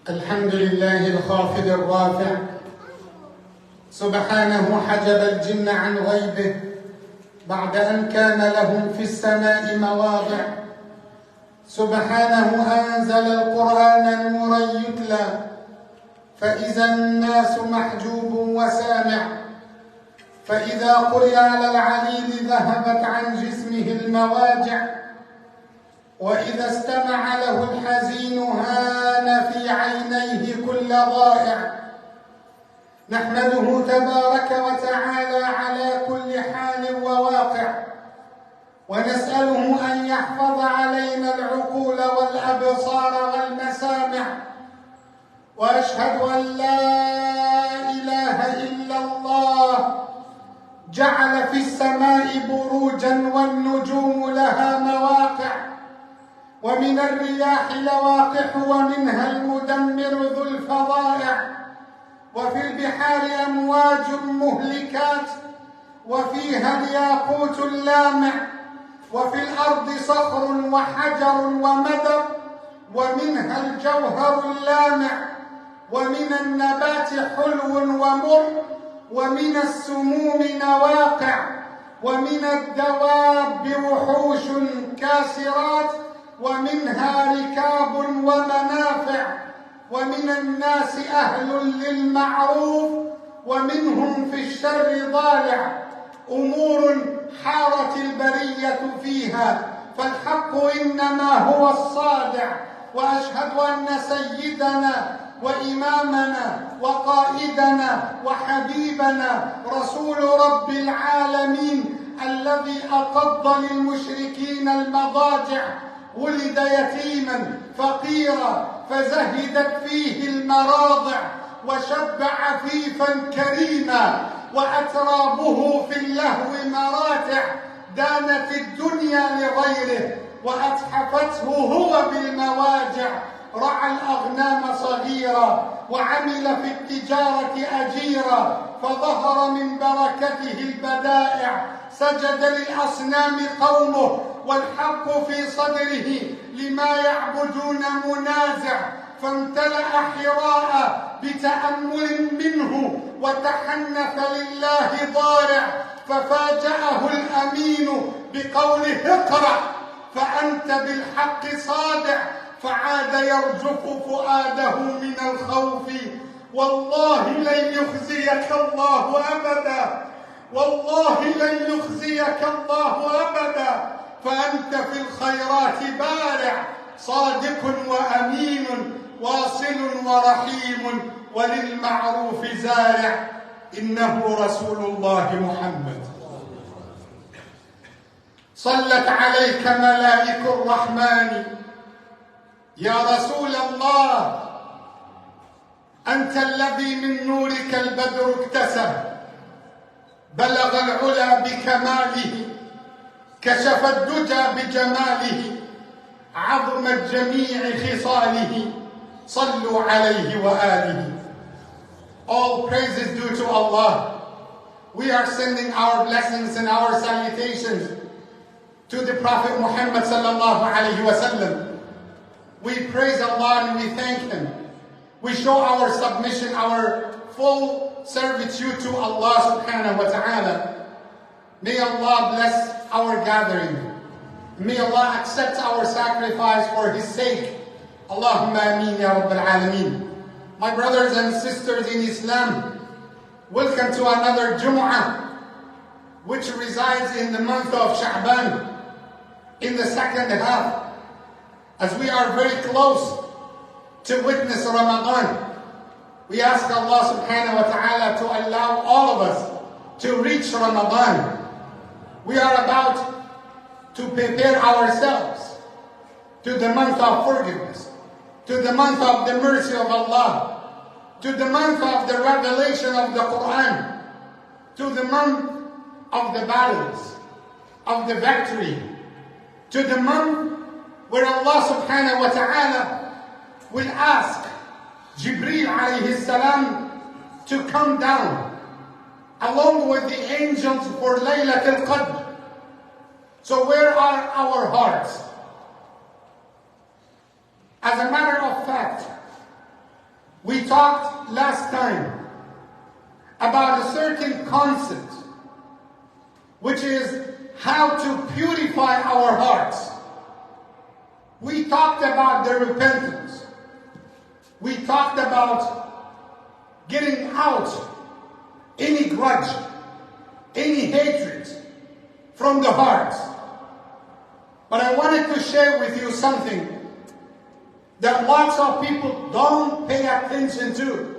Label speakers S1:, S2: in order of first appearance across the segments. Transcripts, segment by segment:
S1: الحمد لله الخافض الرافع، سبحانه حجب الجن عن غيبه بعد أن كان لهم في السماء مواضع. سبحانه أنزل القرآن نورا يتلى فإذا الناس محجوب وسامع، فإذا قرئ على العليل ذهبت عن جسمه المواجع، وإذا استمع له الحزين هان في عينيه كل ضائع. نحمده تبارك وتعالى على كل حال وواقع، ونسأله أن يحفظ علينا العقول والأبصار والمسامع. وأشهد أن لا إله إلا الله جعل في السماء بروجا والنجوم لها مواقع، ومن الرياح لواقح ومنها المدمر ذو الفظائع، وفي البحار أمواج مهلكات وفيها الياقوت اللامع، وفي الأرض صخر وحجر ومدر ومنها الجوهر اللامع، ومن النبات حلو ومر ومن السموم نواقع، ومن الدواب وحوش كاسرات ومنها ركاب ومنافع، ومن الناس أهل للمعروف ومنهم في الشر ضالع. أمور حارت البرية فيها، فالحق إنما هو الصادع. وأشهد أن سيدنا وإمامنا وقائدنا وحبيبنا رسول رب العالمين الذي أقض للمشركين المضاجع، ولد يتيما فقيرا فزهدت فيه المراضع، وشب عفيفا كريما وأترابه في اللهو مراتع، دانت الدنيا لغيره وأتحفته هو بالمواجع. رعى الأغنام صغيرا وعمل في التجارة أجيرا، فظهر من بركته البدائع. سجد للأصنام قومه والحق في صدره لما يعبدون منازع، فامتلأ حراء بتأمل منه وتحنث لله ضارع، ففاجأه الأمين بقوله اقرأ فأنت بالحق صادع، فعاد يرجف فؤاده من الخوف. والله لن يخزيك الله أبدا، والله لن يخزيك الله أبدا، فأنت في الخيرات بارع، صادق وأمين، واصل ورحيم، وللمعروف زارع. إنه رسول الله محمد. صلت عليك ملائك الرحمن يا رسول الله، أنت الذي من نورك البدر اكتسب، بلغ العلا بكماله، كشف الدجى بجماله، عظمت جميع خصاله. صلوا عليه وآله. All praise is due to Allah. We are sending our blessings and our salutations to the Prophet Muhammad sallallahu alayhi wa sallam. We praise Allah and we thank Him. We show our submission, our full servitude to Allah subhanahu wa ta'ala. May Allah bless our gathering. May Allah accept our sacrifice for His sake. Allahumma ameen ya Rabbil Alameen. My brothers and sisters in Islam, welcome to another Jumu'ah, which resides in the month of Sha'ban, in the second half, as we are very close to witness Ramadan. We ask Allah subhanahu wa ta'ala to allow all of us to reach Ramadan. We are about to prepare ourselves to the month of forgiveness, to the month of the mercy of Allah, to the month of the revelation of the Quran, to the month of the battles, of the victory, to the month where Allah subhanahu wa ta'ala will ask Jibreel alayhi salam to come down along with the angels for Laylatul Qadr. So where are our hearts? As a matter of fact, talked last time about a certain concept, which is how to purify our hearts. We talked about the repentance. We talked about getting out any grudge, any hatred from the heart. But I wanted to share with you something that lots of people don't pay attention to.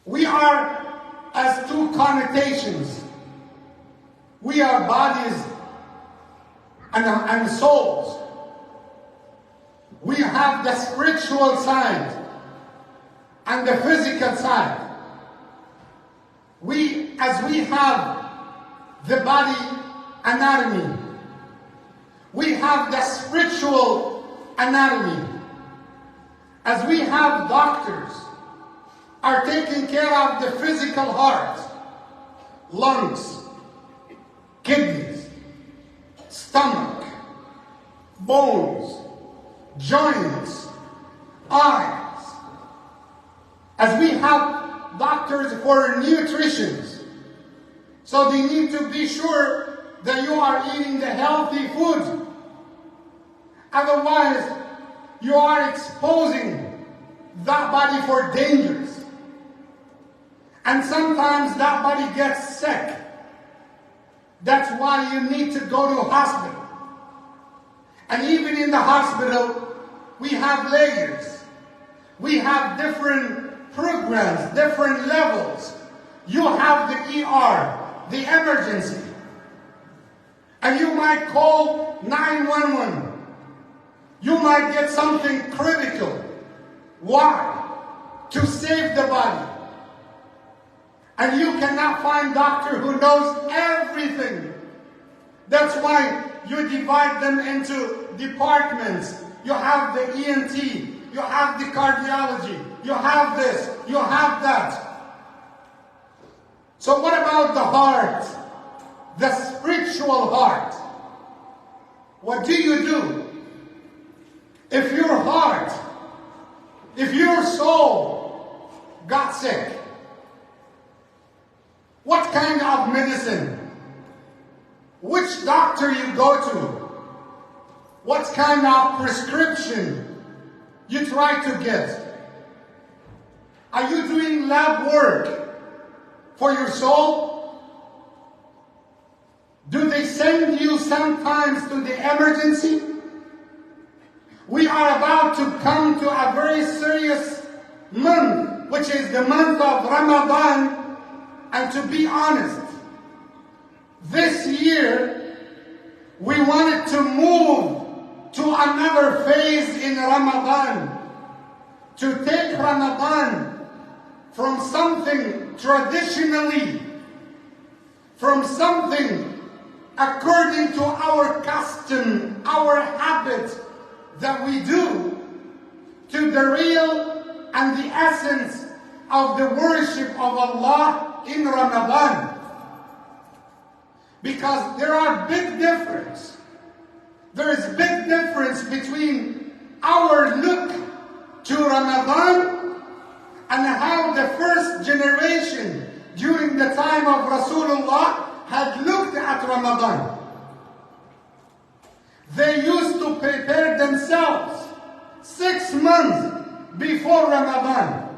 S1: We are as two connotations. We are bodies and souls. We have the spiritual side and the physical side. As we have the body anatomy, we have the spiritual anatomy. As we have doctors are taking care of the physical heart, lungs, kidneys, stomach, bones, joints, eyes. As we have doctors for nutrition, so they need to be sure that you are eating the healthy food. Otherwise, you are exposing that body for dangers. And sometimes that body gets sick. That's why you need to go to a hospital. And even in the hospital, we have layers. We have different programs, different levels. You have the ER, the emergency. And you might call 911. You might get something critical. Why? To save the body. And you cannot find a doctor who knows everything. That's why you divide them into departments. You have the ENT, you have the cardiology, you have this, you have that. So what about the heart? The spiritual heart. What do you do? If your heart, if your soul got sick, what kind of medicine? Which doctor you go to? What kind of prescription you try to get? Are you doing lab work for your soul? Do they send you sometimes to the emergency? We are about to come to a very serious month, which is the month of Ramadan. And to be honest, this year, we wanted to move to another phase in Ramadan. To take Ramadan from something traditionally, from something according to our custom, our habit that we do, to the real and the essence of the worship of Allah in Ramadan. Because there are big difference. There is big difference between our look to Ramadan and how the first generation during the time of Rasulullah had looked at Ramadan. They used to prepare themselves 6 months before Ramadan.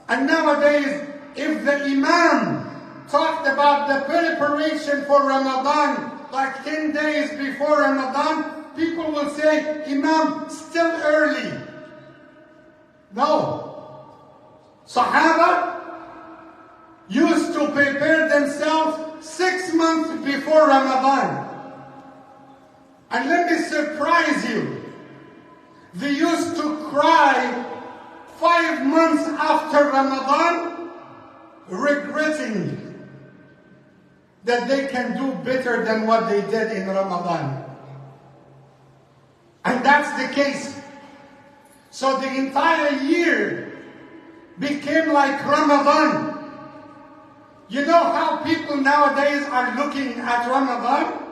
S1: And nowadays, if the Imam talked about the preparation for Ramadan like 10 days before Ramadan, people will say, Imam, still early. No. Sahaba used to prepare themselves 6 months before Ramadan. And let me surprise you. They used to cry 5 months after Ramadan, regretting that they can do better than what they did in Ramadan. And that's the case. So the entire year became like Ramadan. You know how people nowadays are looking at Ramadan?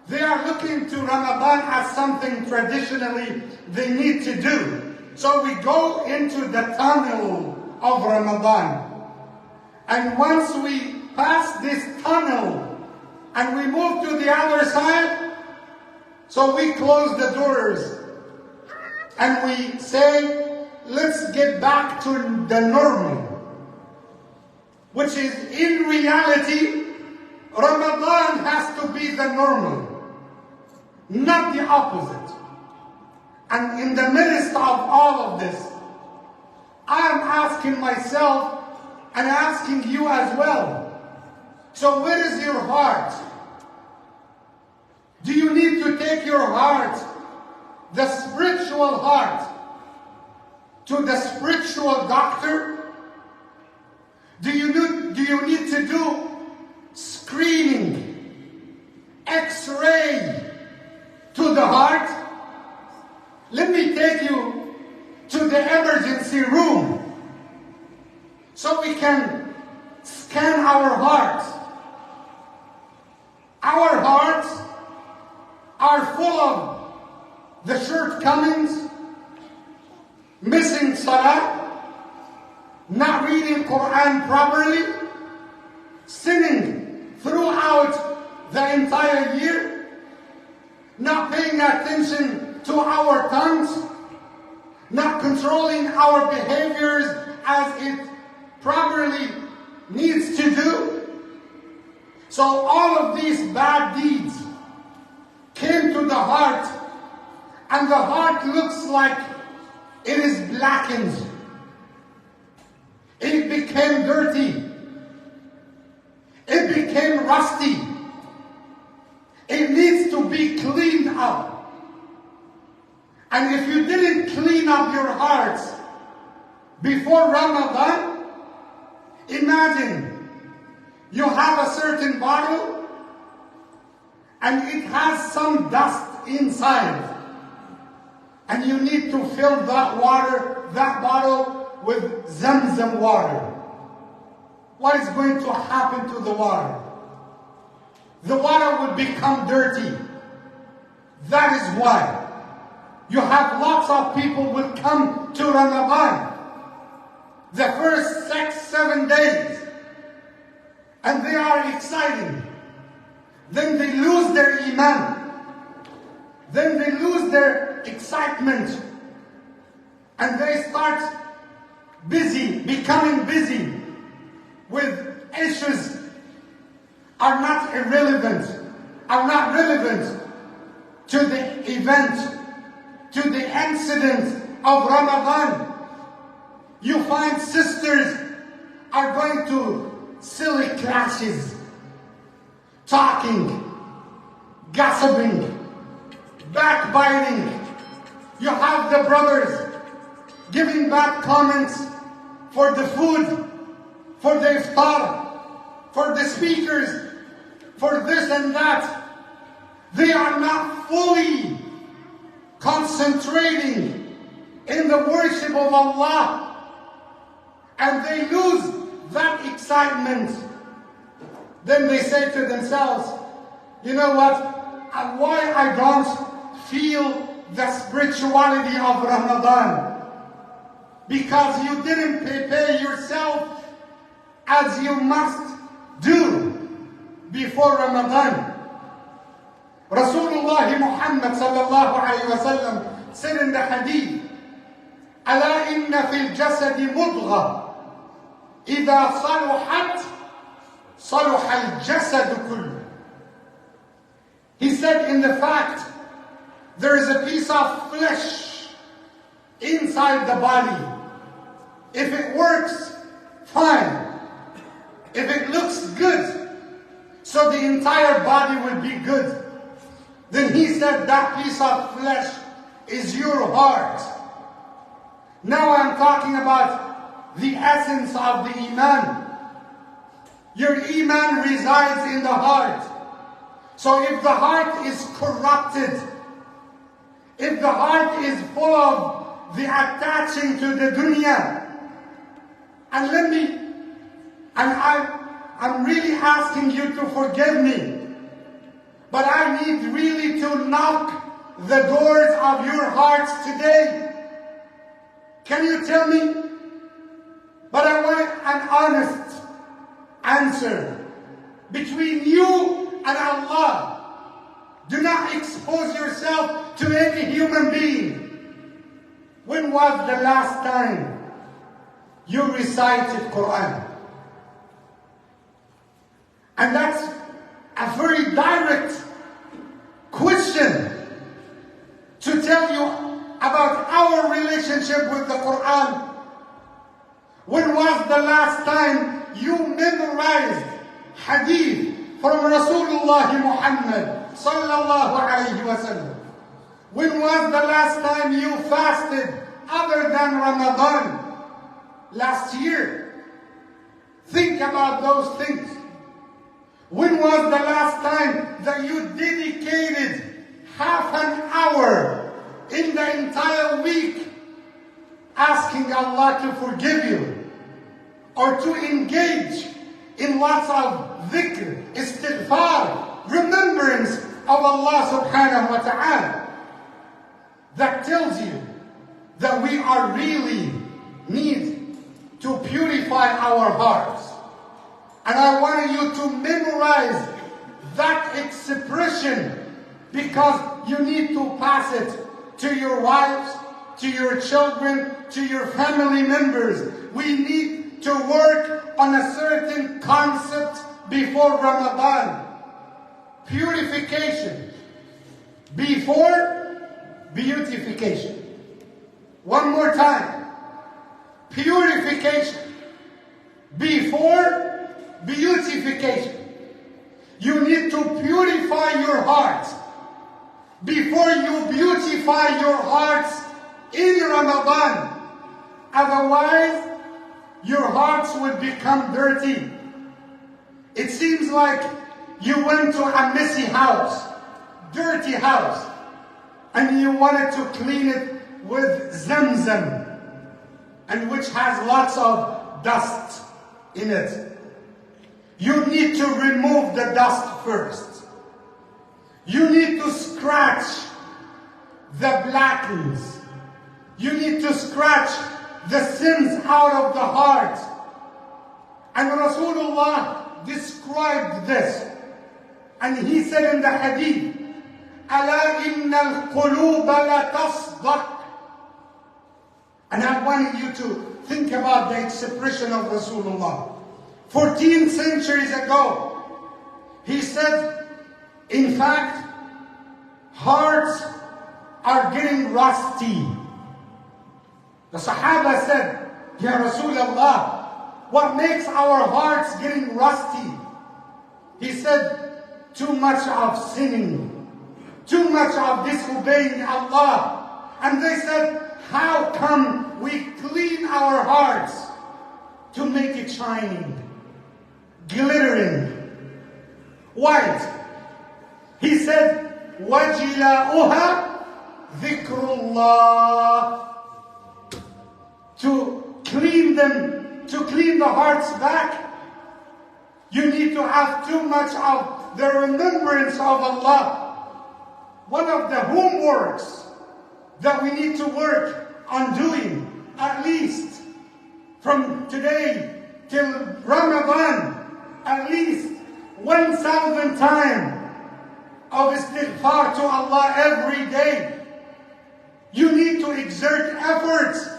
S1: They are looking to Ramadan as something traditionally they need to do. So we go into the tunnel of Ramadan. And once we pass this tunnel and we move to the other side, so we close the doors and we say, let's get back to the normal. Which is, in reality, Ramadan has to be the normal, not the opposite. And in the midst of all of this, I'm asking myself and asking you as well. So where is your heart? Do you need to take your heart, the spiritual heart, to the spiritual doctor? Do you need to do screening, X-ray to the heart? Let me take you to the emergency room so we can scan our hearts. Our hearts are full of the shortcomings, missing salah, not reading Quran properly, sinning throughout the entire year, not paying attention to our tongues, not controlling our behaviors as it properly needs to do. So all of these bad deeds came to the heart, and the heart looks like it is blackened. It became dirty. It became rusty. It needs to be cleaned up. And if you didn't clean up your hearts before Ramadan, imagine you have a certain bottle and it has some dust inside. And you need to fill that bottle with Zamzam water. What is going to happen to the water? The water would become dirty. That is why you have lots of people will come to Ramadan the first 6-7 days, and they are excited. Then they lose their iman. Then they lose their excitement, and they start becoming busy with issues are not relevant to the event, to the incident of Ramadan. You find sisters are going to silly clashes, talking, gossiping, backbiting. You have the brothers giving bad comments for the food, for the iftar, for the speakers, for this and that. They are not fully concentrating in the worship of Allah, and they lose that excitement. Then they say to themselves, you know what? Why I don't feel the spirituality of Ramadan? Because you didn't prepare yourself as you must do before Ramadan. Rasulullah Muhammad sallallahu alayhi wa sallam said in the hadith, ألا إن في الجسد مضغة إذا صلحت صلح الجسد كله. He said, in the fact, there is a piece of flesh inside the body. If it works, fine. If it looks good, so the entire body will be good. Then he said that piece of flesh is your heart. Now I'm talking about the essence of the Iman. Your Iman resides in the heart. So if the heart is corrupted, if the heart is full of the attaching to the dunya, I'm really asking you to forgive me, but I need really to knock the doors of your hearts today Can you tell me? But I want an honest answer between you and Allah. Do not expose yourself to any human being. When was the last time you recited Quran? And that's a very direct question to tell you about our relationship with the Quran. When was the last time you memorized hadith from Rasulullah Muhammad sallallahu alayhi wa sallam? When was the last time you fasted other than Ramadan? Last year. Think about those things. When was the last time that you dedicated half an hour in the entire week asking Allah to forgive you, or to engage in lots of dhikr, istighfar, remembrance of Allah subhanahu wa ta'ala? That tells you that we are really need to purify our hearts. And I want you to memorize that expression, because you need to pass it to your wives, to your children, to your family members. We need to work on a certain concept before Ramadan. Purification before beautification. One more time. Purification before beautification. You need to purify your heart before you beautify your hearts in Ramadan. Otherwise, your hearts would become dirty. It seems like you went to a messy house, dirty house, and you wanted to clean it with Zamzam, and which has lots of dust in it. You need to remove the dust first. You need to scratch the blackness. You need to scratch the sins out of the heart. And Rasulullah described this. And he said in the hadith, أَلَا إِنَّ الْقُلُوبَ لَتَصْدَقْ. And I wanted you to think about the expression of Rasulullah. 14 centuries ago, he said, in fact, hearts are getting rusty. The Sahaba said, Ya Rasulullah, what makes our hearts getting rusty? He said, too much of sinning, too much of disobeying Allah. And they said, how come we clean our hearts to make it shining, glittering, white? He said, وَجِلَاؤُهَا ذِكْرُ اللَّهِ. To clean them, to clean the hearts back, you need to have too much of the remembrance of Allah. One of the homeworks that we need to work on doing, at least from today till Ramadan, at least 1,000 times of istighfar to Allah every day. You need to exert efforts,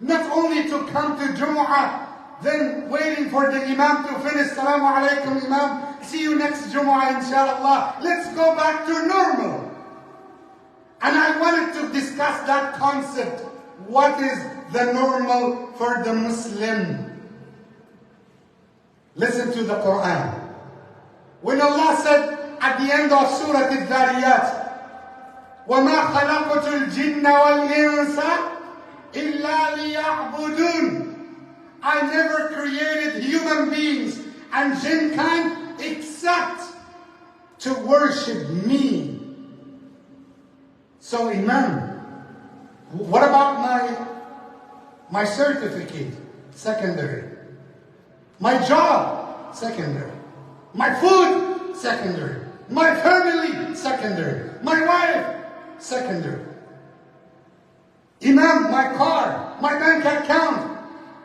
S1: not only to come to Jumu'ah, then waiting for the Imam to finish. Salamu alaikum, Imam. See you next Jumu'ah, inshallah. Let's go back to normal. And I wanted to discuss that concept. What is the normal for the Muslim? Listen to the Quran. When Allah said at the end of Surah Al-Dhariyat, وَمَا خَلَقْتُ الْجِنَّ وَالْإِنسَ إِلَّا لِيَعْبُدُونَ. I never created human beings and jinkind except to worship me. So Imam, what about my certificate? Secondary. My job? Secondary. My food? Secondary. My family? Secondary. My wife? Secondary. Imam, Imam, my car, my bank account.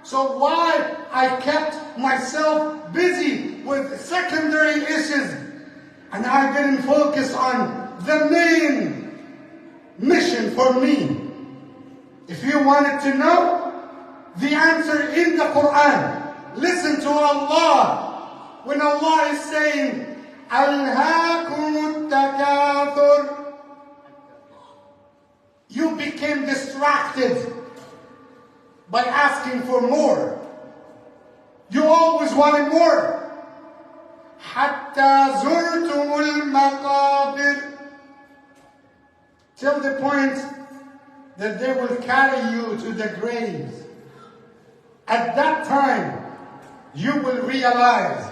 S1: So why I kept myself busy with secondary issues and I didn't focus on the main mission for me? If you wanted to know the answer in the Quran, listen to Allah when Allah is saying, Alhaakum takathur. You became distracted by asking for more. You always wanted more. Hatta zurtumul maqabir. Till the point that they will carry you to the graves. At that time, you will realize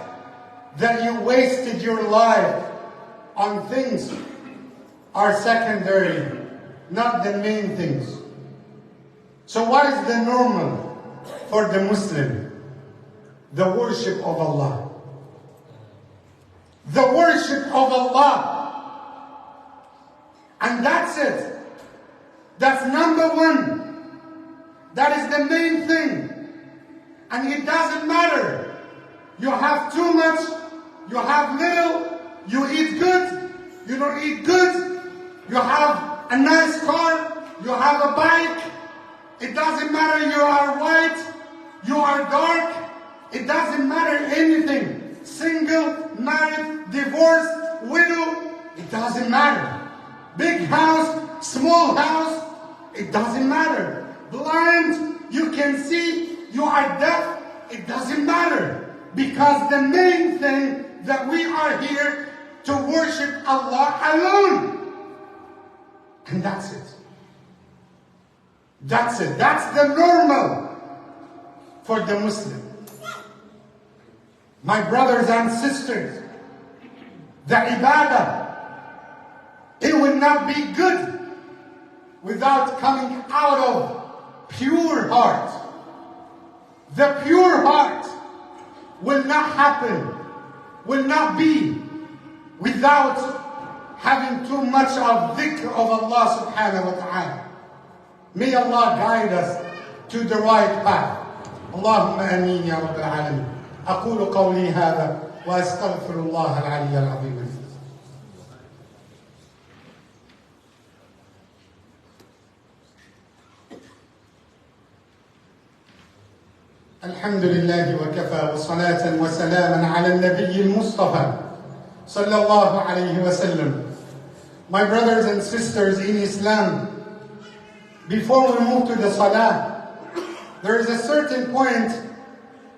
S1: that you wasted your life on things are secondary, not the main things. So what is the normal for the Muslim? The worship of Allah. The worship of Allah. And that's it. That's number one. That is the main thing. And it doesn't matter. You have too much, you have little, you eat good, you don't eat good, you have a nice car, you have a bike. It doesn't matter you are white, you are dark. It doesn't matter anything. Single, married, divorced, widow. It doesn't matter. Big house, small house. It doesn't matter. Blind, you can see, you are deaf. It doesn't matter. Because the main thing that we are here to worship Allah alone. And that's it. That's it. That's the normal for the Muslim. My brothers and sisters, the ibadah, it will not be good without coming out of pure heart. The pure heart will not happen, will not be without having too much of dhikr of Allah subhanahu wa ta'ala. May Allah guide us to the right path. Allahumma ameen ya Rabbil Alameen. أقول قولي هذا وأستغفر الله العلي العظيم. الحمد لله وكفى وصلاة وسلاما على النبي المصطفى صلى الله عليه وسلم. My brothers and sisters in Islam, before we move to the salah, there is a certain point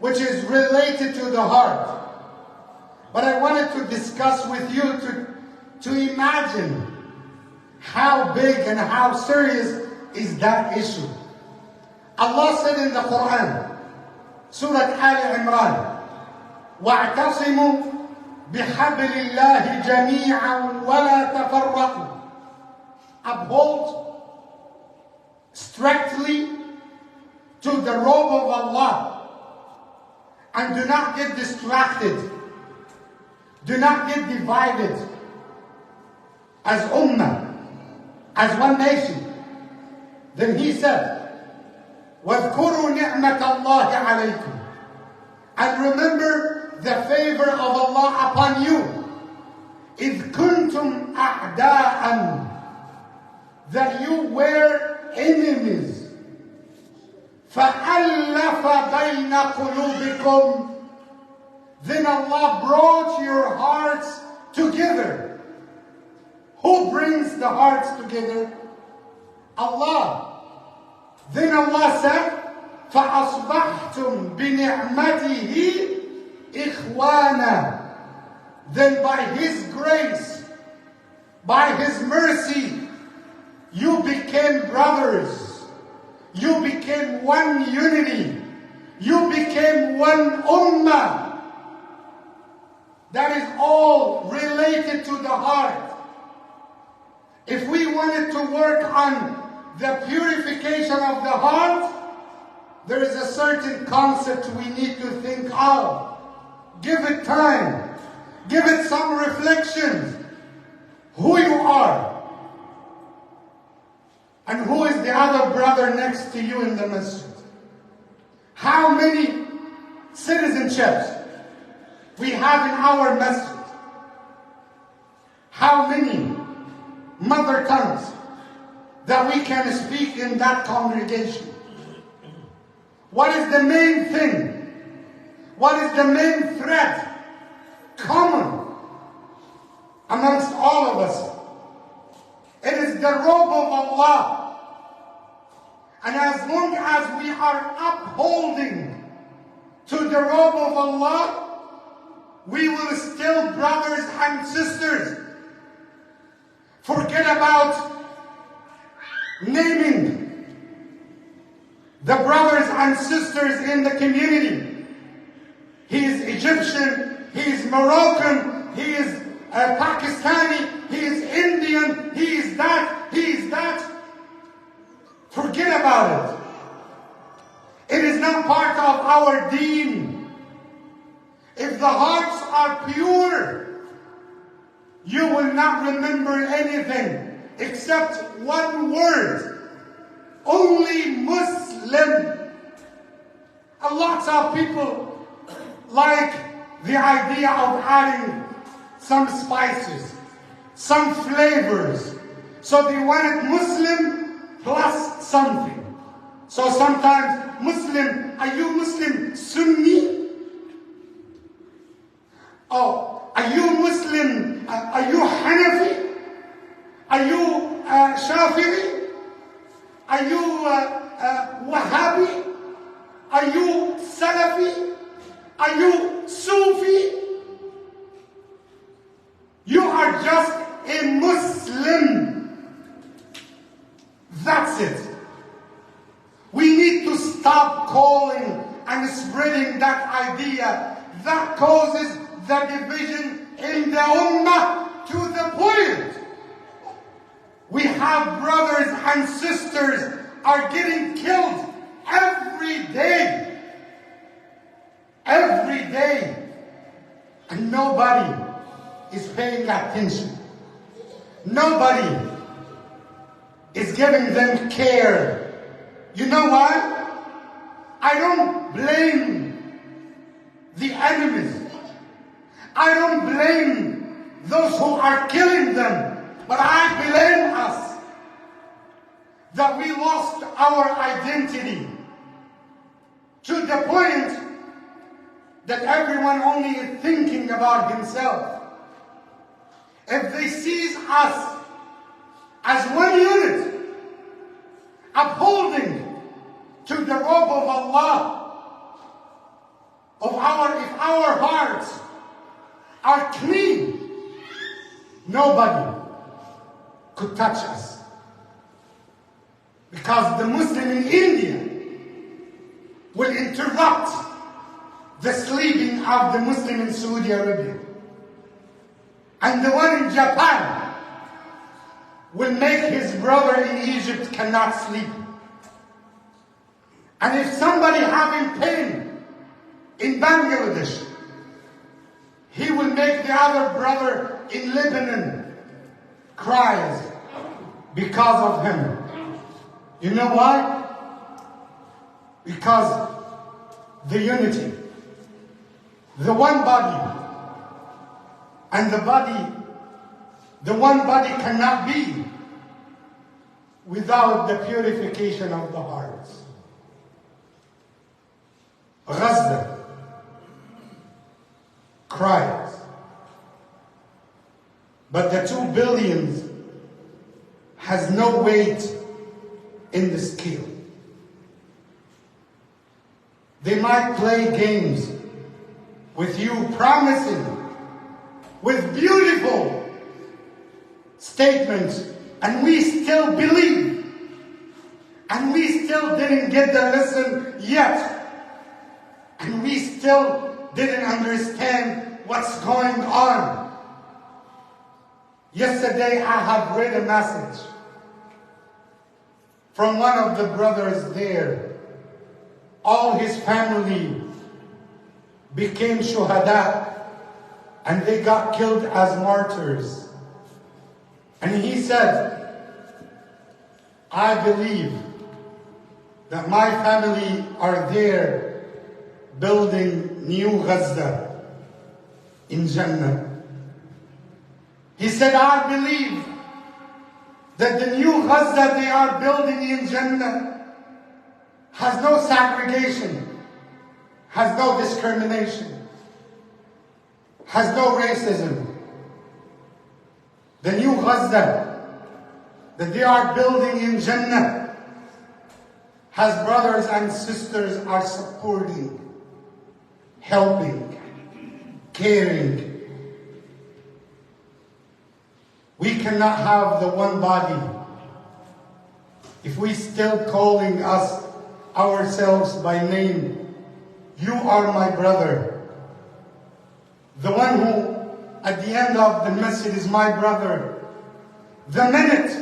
S1: which is related to the heart. But I wanted to discuss with you to imagine how big and how serious is that issue. Allah said in the Quran, Surah Al-Imran, وَاعْتَصِمُوا بِحَبْلِ اللَّهِ جَمِيعًا وَلَا تَفَرَّقُوا. Uphold strictly to the robe of Allah. And do not get distracted. Do not get divided. As ummah, as one nation. Then he said, وَاذْكُرُوا نِعْمَةَ اللَّهِ عَلَيْكُمْ. And remember the favor of Allah upon you. إِذْ كُنْتُمْ أَعْدَاءً. That you were enemies. فَأَلَّفَ بَيْنَ قُلُوبِكُمْ. Then Allah brought your hearts together. Who brings the hearts together? Allah. Then Allah said, فَأَصْبَحْتُمْ بِنِعْمَتِهِ إِخْوَانًا. Then by His grace, by His mercy, you became brothers. You became one unity. You became one ummah. That is all related to the heart. If we wanted to work on the purification of the heart, there is a certain concept we need to think of. Give it time. Give it some reflection. Who you are. And who is the other brother next to you in the masjid? How many citizenships we have in our masjid? How many mother tongues that we can speak in that congregation? What is the main thing? What is the main thread common amongst all of us? It is the robe of Allah. And as long as we are upholding to the robe of Allah, we will still brothers and sisters. Forget about naming the brothers and sisters in the community. He is Egyptian, he is Moroccan, he is Pakistani, he is Indian, he is that, he is that. Forget about it. It is not part of our deen. If the hearts are pure, you will not remember anything except one word. Only Muslim. A lot of people like the idea of adding some spices, some flavors. So they want it Muslim plus something. So sometimes Muslim, are you Muslim Sunni? Oh, are you Muslim, are you Hanafi? Are you Shafi'i? Are you Wahhabi? Are you Salafi? Are you Sufi? You are just a Muslim. That's it. We need to stop calling and spreading that idea that causes the division in the Ummah to the point we have brothers and sisters are getting killed every day. Every day. And nobody is paying attention. Nobody is giving them care. You know why? I don't blame the enemies. I don't blame those who are killing them. But I blame us that we lost our identity to the point that everyone only is thinking about himself. If they see us as one unit, upholding to the robe of Allah, if our hearts are clean, nobody could touch us. Because the Muslim in India will interrupt the sleeping of the Muslim in Saudi Arabia. And the one in Japan will make his brother in Egypt cannot sleep. And if somebody having pain in Bangladesh, he will make the other brother in Lebanon cries because of him. You know why? Because the unity, the one body, and the one body cannot be without the purification of the hearts. Gaza cries. But the 2 billions has no weight in the scale. They might play games with you, promising, with beautiful statements, and we still believe, and we still didn't get the lesson yet, and we still didn't understand what's going on. Yesterday I have read a message from one of the brothers there. All his family became shuhada and they got killed as martyrs. And he said, I believe that my family are there building new Gaza in Jannah. He said, I believe that the new Gaza they are building in Jannah has no segregation, has no discrimination, has no racism. The new Gaza that they are building in Jannah has brothers and sisters are supporting, helping, caring. We cannot have the one body if we still calling ourselves by name. You are my brother. The one who at the end of the message is my brother. The minute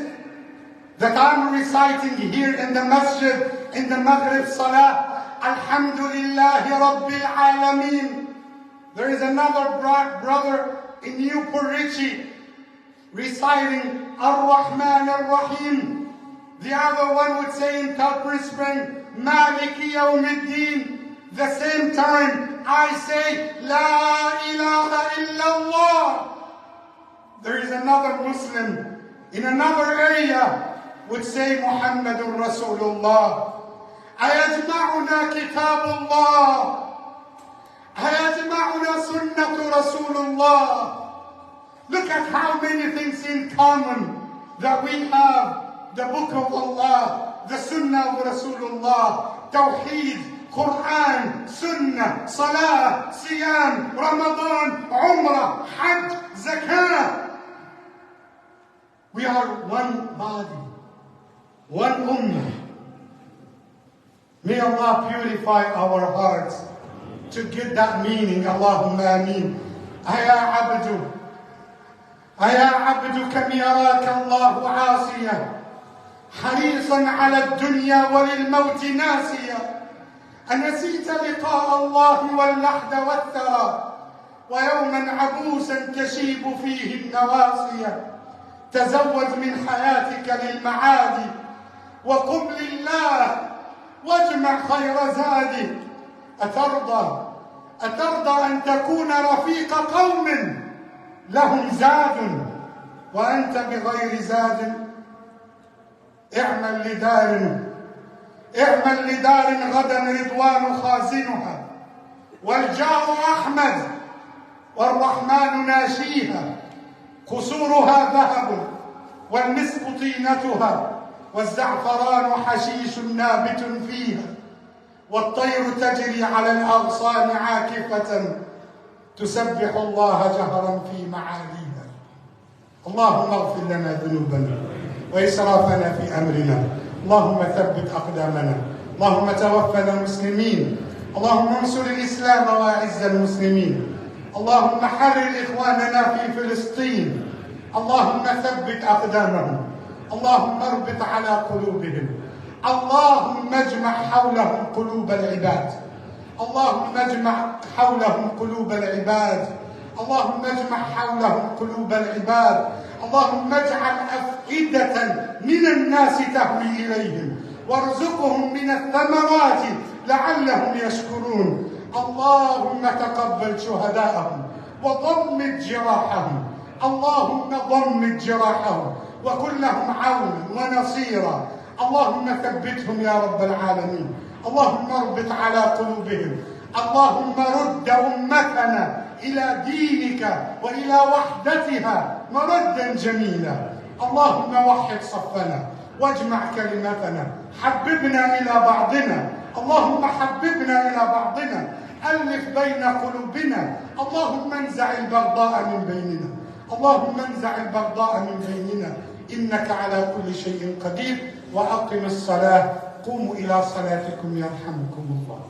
S1: that I'm reciting here in the masjid, in the Maghrib Salah, Alhamdulillahi Rabbil Alameen, there is another brother in Newport Richey reciting Ar-Rahman Ar-Rahim. The other one would say in Tulpur Spring, Maliki Yawmiddin. The same time I say, La ilaha illallah. There is another Muslim in another area would say Muhammadur Rasulullah. Ayajma'una kitabullah. Ayajma'una sunnatu Rasulullah. Look at how many things in common that we have. The book of Allah, the sunnah of Rasulullah, Tawheed, Quran, Sunnah, Salah, Siyam, Ramadan, Umrah, Hajj, Zakah. We are one body, one ummah. May Allah purify our hearts to get that meaning. Allahumma ameen. Aya abdu, aya abdu kam yaraka Allahu asiya, harisan ala dunya walil mawti nasiya. أنسيت لقاء الله واللحد والثرى ويوما عبوسا تشيب فيه النواصي تزود من حياتك للمعاد وقم لله واجمع خير زادك أترضى أن تكون رفيق قوم لهم زاد وأنت بغير زاد اعمل لدار غدا رضوان خازنها والجار أحمد والرحمن ناشيها قصورها ذهب والمسك طينتها والزعفران حشيش نابت فيها والطير تجري على الأغصان عاكفة تسبح الله جهرا في معاليها. اللهم اغفر لنا ذنوبنا وإسرافنا في أمرنا. اللهم ثبت أقدامنا. اللهم توفنا مسلمين. اللهم انصر الإسلام وأعز المسلمين. اللهم حرر إخواننا في فلسطين. اللهم ثبت أقدامهم. اللهم اربط على قلوبهم. اللهم اجمع حولهم قلوب العباد. اللهم اجمع حولهم قلوب العباد. اللهم اجمع حولهم قلوب العباد. اللهم اجعل أفئدة من الناس تهوي إليهم وارزقهم من الثمرات لعلهم يشكرون. اللهم تقبل شهداءهم وضمد جراحهم. اللهم ضمد جراحهم وكن لهم عونا ونصيرا. اللهم ثبتهم يا رب العالمين. اللهم اربط على قلوبهم. اللهم رد أمتنا إلى دينك وإلى وحدتها مردا جميلا. اللهم وحد صفنا واجمع كلمتنا. حببنا إلى بعضنا. اللهم حببنا إلى بعضنا. ألف بين قلوبنا. اللهم انزع البغضاء من بيننا. اللهم انزع البغضاء من بيننا إنك على كل شيء قدير. وأقم الصلاة. قوموا إلى صلاتكم يرحمكم الله.